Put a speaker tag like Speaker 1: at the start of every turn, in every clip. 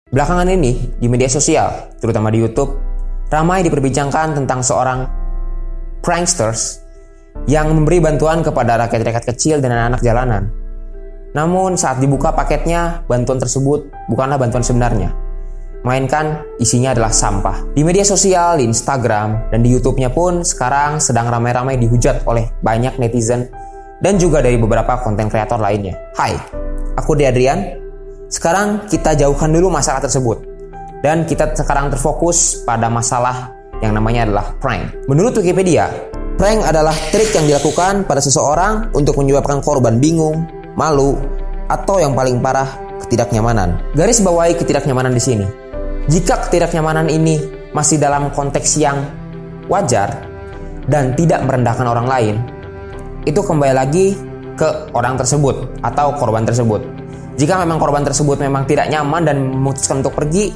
Speaker 1: Belakangan ini, di media sosial, terutama di YouTube, ramai diperbincangkan tentang seorang pranksters yang memberi bantuan kepada rakyat-rakyat kecil dan anak-anak jalanan. Namun saat dibuka paketnya, bantuan tersebut bukanlah bantuan sebenarnya, melainkan isinya adalah sampah. Di media sosial, di Instagram, dan di YouTube-nya pun sekarang sedang ramai-ramai dihujat oleh banyak netizen dan juga dari beberapa konten kreator lainnya. Hai, aku Adrian. Sekarang kita jauhkan dulu masalah tersebut dan kita sekarang terfokus pada masalah yang namanya adalah prank. Menurut Wikipedia, prank adalah trik yang dilakukan pada seseorang untuk menyebabkan korban bingung, malu, atau yang paling parah, ketidaknyamanan. Garis bawahi ketidaknyamanan di sini. Jika ketidaknyamanan ini masih dalam konteks yang wajar dan tidak merendahkan orang lain, itu kembali lagi ke orang tersebut atau korban tersebut. Jika memang korban tersebut memang tidak nyaman dan memutuskan untuk pergi,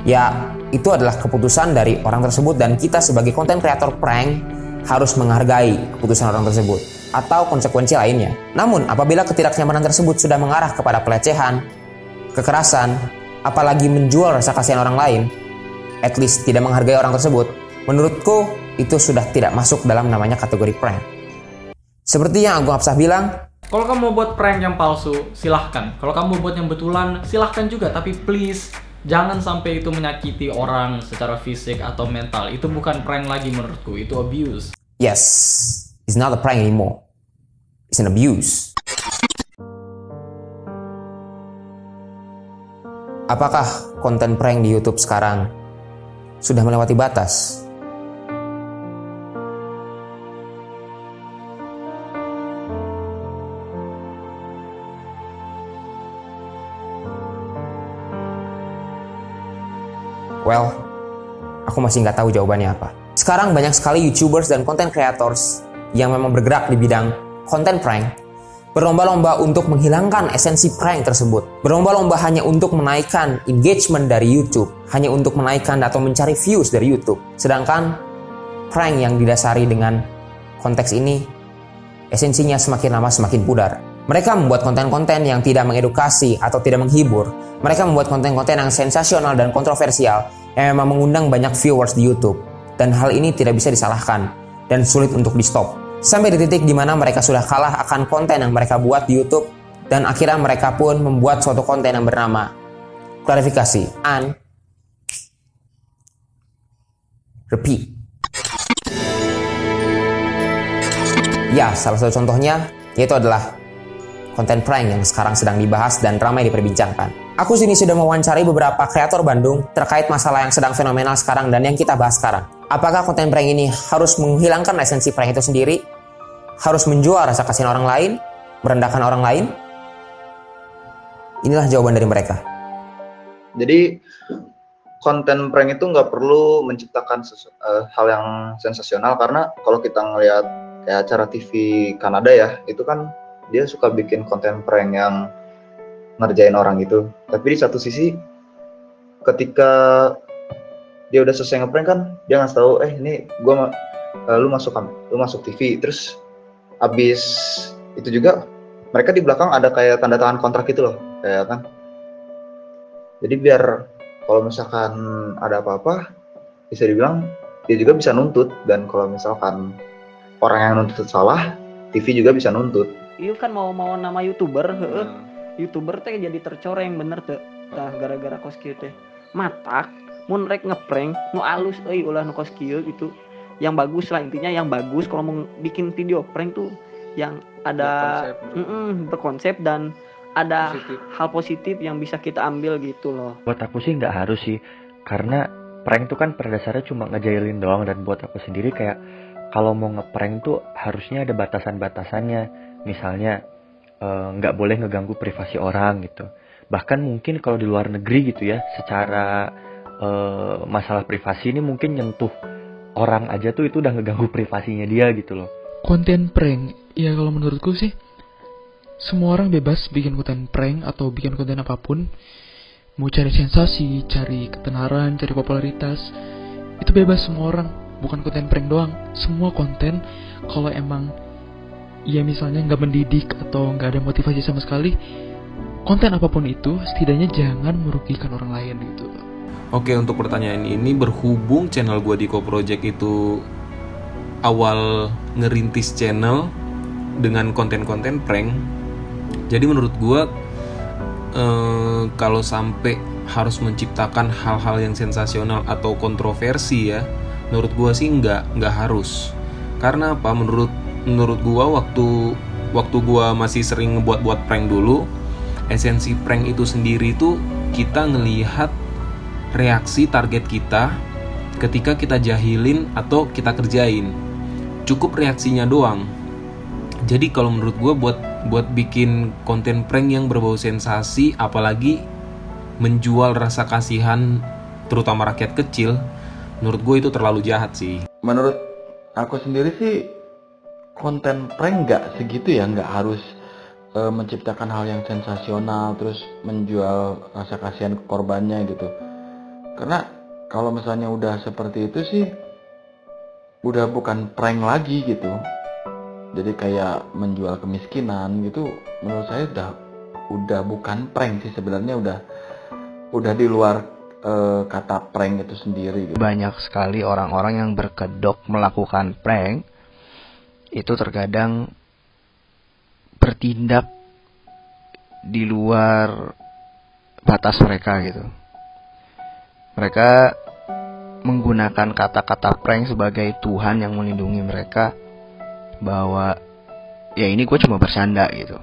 Speaker 1: ya itu adalah keputusan dari orang tersebut dan kita sebagai konten kreator prank harus menghargai keputusan orang tersebut atau konsekuensi lainnya. Namun apabila ketidaknyamanan tersebut sudah mengarah kepada pelecehan, kekerasan, apalagi menjual rasa kasihan orang lain, at least tidak menghargai orang tersebut, menurutku itu sudah tidak masuk dalam namanya kategori prank. Seperti yang Agung Hapsah bilang,
Speaker 2: kalau kamu mau buat prank yang palsu, silahkan. Kalau kamu buat yang betulan, silahkan juga. Tapi please, jangan sampai itu menyakiti orang secara fisik atau mental. Itu bukan prank lagi menurutku, itu abuse.
Speaker 1: Yes, it's not a prank anymore. It's an abuse. Apakah konten prank di YouTube sekarang sudah melewati batas? Well, aku masih nggak tahu jawabannya apa. Sekarang banyak sekali YouTubers dan content creators yang memang bergerak di bidang konten prank berlomba-lomba untuk menghilangkan esensi prank tersebut. Berlomba-lomba hanya untuk menaikkan engagement dari YouTube, hanya untuk menaikkan atau mencari views dari YouTube. Sedangkan prank yang didasari dengan konteks ini, esensinya semakin lama semakin pudar. Mereka membuat konten-konten yang tidak mengedukasi atau tidak menghibur. Mereka membuat konten-konten yang sensasional dan kontroversial yang memang mengundang banyak viewers di YouTube. Dan hal ini tidak bisa disalahkan dan sulit untuk di-stop. Sampai di titik di mana mereka sudah kalah akan konten yang mereka buat di YouTube dan akhirnya mereka pun membuat suatu konten yang bernama klarifikasi and repeat. Ya, salah satu contohnya yaitu adalah konten prank yang sekarang sedang dibahas dan ramai diperbincangkan. Aku sini sudah mewawancari beberapa kreator Bandung terkait masalah yang sedang fenomenal sekarang dan yang kita bahas sekarang. Apakah konten prank ini harus menghilangkan esensi prank itu sendiri? Harus menjual rasa kasihan orang lain? Merendahkan orang lain? Inilah jawaban dari mereka.
Speaker 3: Jadi konten prank itu nggak perlu menciptakan hal yang sensasional, karena kalau kita ngelihat kayak acara TV Kanada ya, itu kan dia suka bikin konten prank yang ngerjain orang gitu. Tapi di satu sisi ketika dia udah selesai ngeprank kan dia ngasih tahu, ini lu masuk TV. Terus abis itu juga mereka di belakang ada kayak tanda tangan kontrak gitu loh, kayak kan. Jadi biar kalau misalkan ada apa-apa bisa dibilang dia juga bisa nuntut, dan kalau misalkan orang yang nuntut salah, TV juga bisa nuntut.
Speaker 4: Iya kan mau nama YouTuber, YouTuber teh jadi tercoreng bener teh. Tah gara-gara kos kieu teh. Matak mun rek ngeprank nu alus euy ulah nu kos kieu gitu. Yang bagus lah, intinya yang bagus kalau mau bikin video prank tuh yang ada berkonsep dan ada hal positif yang bisa kita ambil gitu loh.
Speaker 5: Buat aku sih nggak harus sih, karena prank tuh kan pada dasarnya cuma ngejailin doang, dan buat aku sendiri kayak kalau mau ngeprank tuh harusnya ada batasan-batasannya. Misalnya nggak boleh ngeganggu privasi orang gitu. Bahkan mungkin kalau di luar negeri gitu ya, secara masalah privasi ini mungkin nyentuh orang aja tuh itu udah ngeganggu privasinya dia gitu loh.
Speaker 6: Konten prank, ya kalau menurutku sih semua orang bebas bikin konten prank atau bikin konten apapun. Mau cari sensasi, cari ketenaran, cari popularitas, itu bebas semua orang. Bukan konten prank doang, semua konten kalau emang ya misalnya nggak mendidik atau nggak ada motivasi sama sekali, konten apapun itu setidaknya jangan merugikan orang lain gitu.
Speaker 7: Oke, untuk pertanyaan ini, berhubung channel gue Diko Project itu awal ngerintis channel dengan konten-konten prank, jadi menurut gue kalau sampai harus menciptakan hal-hal yang sensasional atau kontroversi ya, menurut gue sih nggak harus. Karena apa? Menurut gue waktu gue masih sering ngebuat prank dulu, esensi prank itu sendiri tuh kita ngelihat reaksi target kita ketika kita jahilin atau kita kerjain. Cukup reaksinya doang. Jadi kalau menurut gue buat bikin konten prank yang berbau sensasi, apalagi menjual rasa kasihan terutama rakyat kecil, menurut gue itu terlalu jahat sih.
Speaker 5: Menurut aku sendiri sih konten prank nggak segitu ya, nggak harus menciptakan hal yang sensasional terus menjual rasa kasihan ke korbannya gitu. Karena kalau misalnya udah seperti itu sih udah bukan prank lagi gitu. Jadi kayak menjual kemiskinan gitu, menurut saya udah bukan prank sih sebenarnya, udah di luar kata prank itu sendiri gitu.
Speaker 8: Banyak sekali orang-orang yang berkedok melakukan prank itu terkadang bertindak di luar batas mereka gitu. Mereka menggunakan kata-kata prank sebagai Tuhan yang melindungi mereka, bahwa ya ini gue cuma bercanda gitu.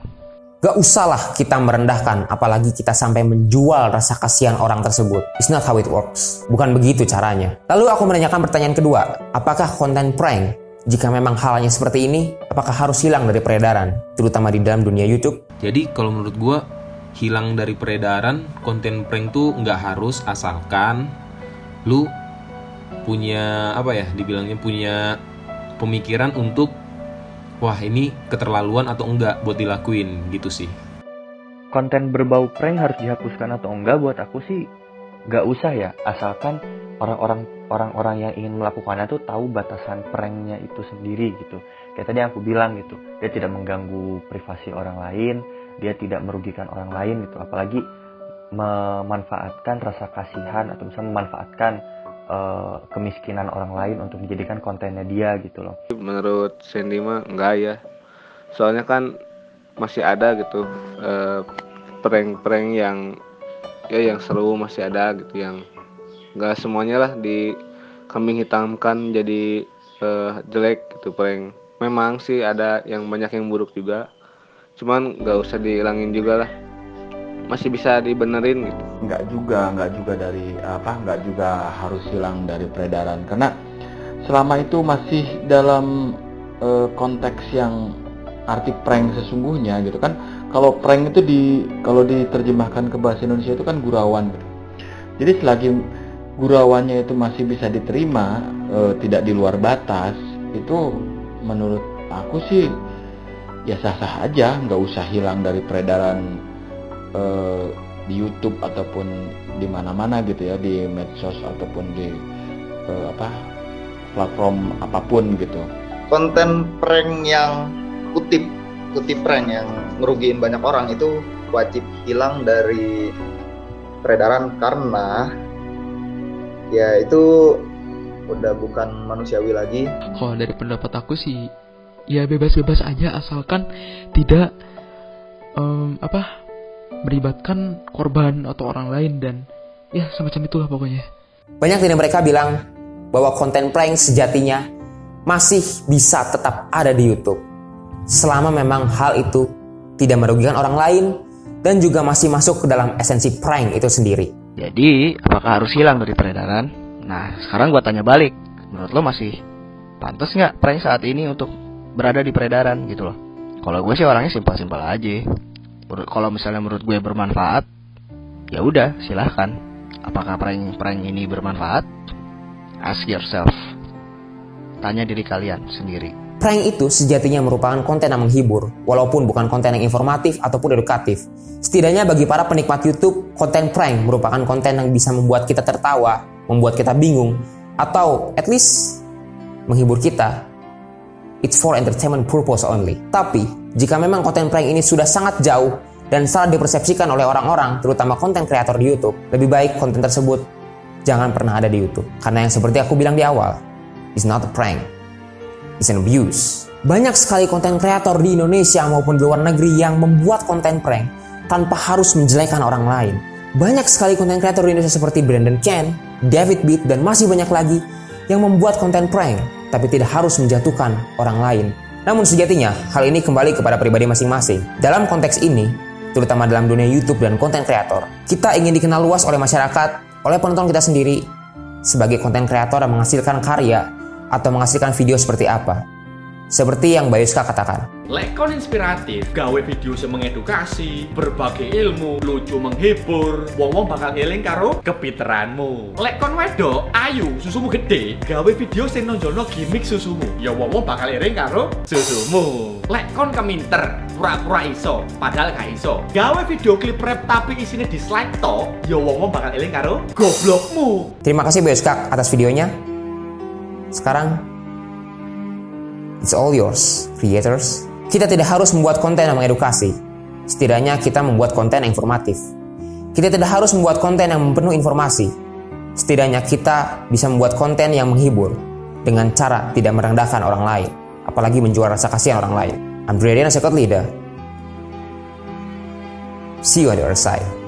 Speaker 1: Gak usahlah kita merendahkan, apalagi kita sampai menjual rasa kasihan orang tersebut. It's not how it works. Bukan begitu caranya. Lalu aku menanyakan pertanyaan kedua, apakah konten prank, jika memang halnya seperti ini, apakah harus hilang dari peredaran, terutama di dalam dunia YouTube?
Speaker 7: Jadi kalau menurut gue, hilang dari peredaran konten prank tuh nggak harus, asalkan lu punya punya pemikiran untuk wah ini keterlaluan atau enggak buat dilakuin gitu sih.
Speaker 5: Konten berbau prank harus dihapuskan atau enggak, buat aku sih nggak usah ya, asalkan orang-orang yang ingin melakukannya tuh tahu batasan pranknya itu sendiri gitu. Kayak tadi aku bilang gitu, dia tidak mengganggu privasi orang lain, dia tidak merugikan orang lain gitu, apalagi memanfaatkan rasa kasihan atau bisa memanfaatkan kemiskinan orang lain untuk dijadikan kontennya dia gitu loh.
Speaker 9: Menurut Sandy mah enggak ya, soalnya kan masih ada gitu prank-prank yang seru, masih ada gitu, yang enggak semuanya lah di kambing hitamkan jadi jelek gitu prank. Memang sih ada yang banyak yang buruk juga, cuman nggak usah dihilangin juga lah, masih bisa dibenerin gitu.
Speaker 5: Nggak juga harus hilang dari peredaran, karena selama itu masih dalam konteks yang arti prank sesungguhnya gitu kan. Kalau prank itu kalau diterjemahkan ke bahasa Indonesia itu kan gurauan gitu. Jadi selagi gurauannya itu masih bisa diterima, tidak di luar batas, itu menurut aku sih ya sah-sah aja, nggak usah hilang dari peredaran di YouTube ataupun di mana-mana gitu ya, di medsos ataupun di platform apapun gitu.
Speaker 3: Konten prank yang kutip prank yang ngerugiin banyak orang itu wajib hilang dari peredaran, karena ya itu udah bukan manusiawi lagi.
Speaker 6: Kalau dari pendapat aku sih ya bebas-bebas aja, asalkan tidak melibatkan korban atau orang lain, dan ya semacam itulah pokoknya.
Speaker 1: Banyak dari mereka bilang bahwa konten prank sejatinya masih bisa tetap ada di YouTube, selama memang hal itu tidak merugikan orang lain dan juga masih masuk ke dalam esensi prank itu sendiri.
Speaker 8: Jadi apakah harus hilang dari peredaran? Nah sekarang gua tanya balik, menurut lo masih pantas nggak prank saat ini untuk berada di peredaran gitu loh? Kalau gue sih orangnya simpel-simpel aja. Kalau misalnya menurut gue bermanfaat, ya udah silahkan. Apakah prank ini bermanfaat? Ask yourself. Tanya diri kalian sendiri.
Speaker 1: Prank itu sejatinya merupakan konten yang menghibur, walaupun bukan konten yang informatif ataupun edukatif. Setidaknya bagi para penikmat YouTube, konten prank merupakan konten yang bisa membuat kita tertawa, membuat kita bingung, atau at least menghibur kita. It's for entertainment purpose only. Tapi, jika memang konten prank ini sudah sangat jauh dan salah dipersepsikan oleh orang-orang, terutama konten kreator di YouTube, lebih baik konten tersebut jangan pernah ada di YouTube. Karena yang seperti aku bilang di awal, it's not a prank, it's an abuse. Banyak sekali konten kreator di Indonesia maupun di luar negeri yang membuat konten prank tanpa harus menjelekkan orang lain. Banyak sekali konten kreator di Indonesia seperti Brandon Ken, David Beat, dan masih banyak lagi yang membuat konten prank tapi tidak harus menjatuhkan orang lain. Namun sejatinya, hal ini kembali kepada pribadi masing-masing. Dalam konteks ini, terutama dalam dunia YouTube dan konten kreator, kita ingin dikenal luas oleh masyarakat, oleh penonton kita sendiri, sebagai konten kreator yang menghasilkan karya atau menghasilkan video seperti apa. Seperti yang Bayuska katakan.
Speaker 10: Lek kon inspiratif, gawe video yang mengedukasi, berbagi ilmu, lucu menghibur, wong-wong bakal eling karo kepinteranmu. Lek kon wedok, ayu, susumu gede, gawe video sing nonjolno gimmick susumu, ya wong-wong bakal eling karo susumu. Lek kon keminter, pura-pura iso, padahal gak iso, gawe video klip rap tapi isinya dislike to, ya wong-wong bakal eling karo goblokmu.
Speaker 1: Terima kasih Bayuska atas videonya. Sekarang it's all yours, creators. Kita tidak harus membuat konten yang mengedukasi. Setidaknya kita membuat konten yang informatif. Kita tidak harus membuat konten yang penuh informasi. Setidaknya kita bisa membuat konten yang menghibur dengan cara tidak merendahkan orang lain, apalagi menjual rasa kasihan orang lain. I'm Bradian, Second Leader. See you on the other side.